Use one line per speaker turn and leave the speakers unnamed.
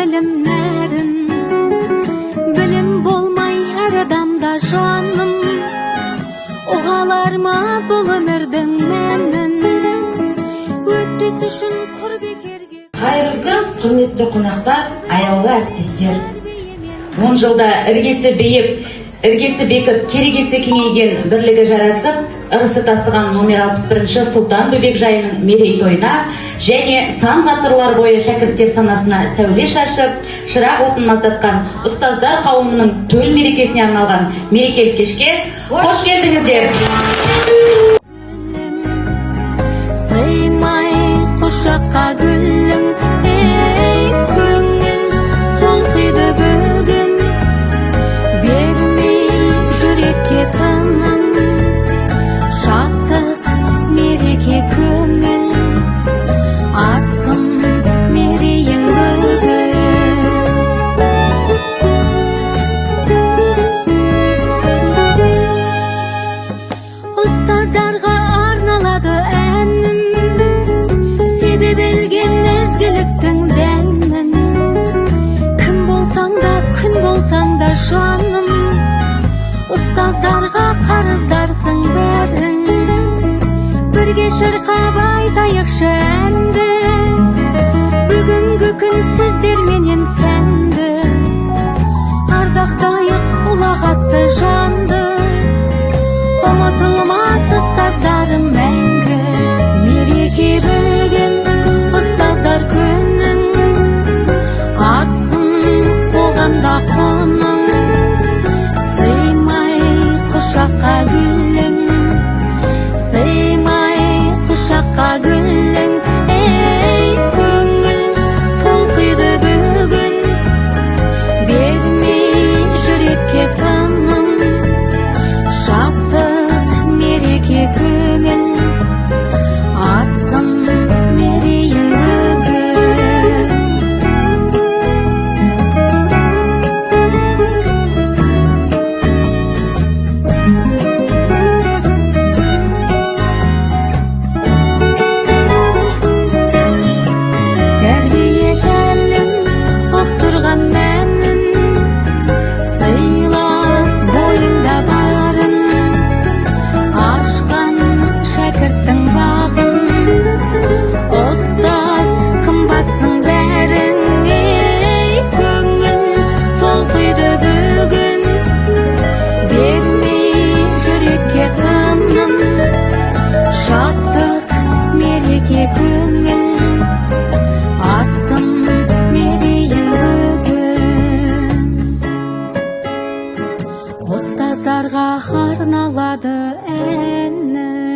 білімнәрін. Білім болмай әр адамда жаным, оғалар ма бұл өмірдің мәнін? Өтпес үшін құр бекерге.
Қайырлы күн, құрметті қонақтар, аяулы әріптестер. 10 жылда іргесі бекіп, керегесі кеңейген бірлігі жарасып, ырысы тасыған номер 61-ші Сұлтан Бөбекжайының мерейтойына және сан ғасырлар бойы шәкірттер санасына сәуле шашып, шырақ отын маздатқан ұстаздар қауымының төл мерекесіне арналған мерекелік кешке қош келдіңіздер.
Сыймай құшаққа гүлің, ей көңіл толқиды бүгін, бермей жүрекке тыным, шаттық мереке көңіл, артсын мерейің бүгін. Ұстаздарға арналады әнім, себеп білген ізгіліктің дәнін. Кім болсаң да, күн болсаң да жаным, ұстаздарға қарыздарсың бәрің. Бірге шырқап айтайықшы әнді, бүгінгі күн сіздерменен сәнді. Ардақтайық ұлағатты жанды, ұмытылмас ұстаздарым мәңгі. Мереке бүгін ұстаздар күнің, артсын қоғамда құның. Сыймай құшаққа гүлің, сыймай құшаққа гүлің, ей көңіл толқиды бүгін, бермей жүрекке тыным, шаттық мереке көңіл, артсын мерейің бүгін. Тәрбие тәлім ұқтырған мәнін, сыйла бойыңда барын, ашқан шәкірттің бағын. Ұстаз қымбатсың бәрің, ей көңіл толқиды бүгін, бермей жүрекке тыным, шаттық мереке көңіл, артсын мерейің бүгін. Ұстаздарға арналады әнім.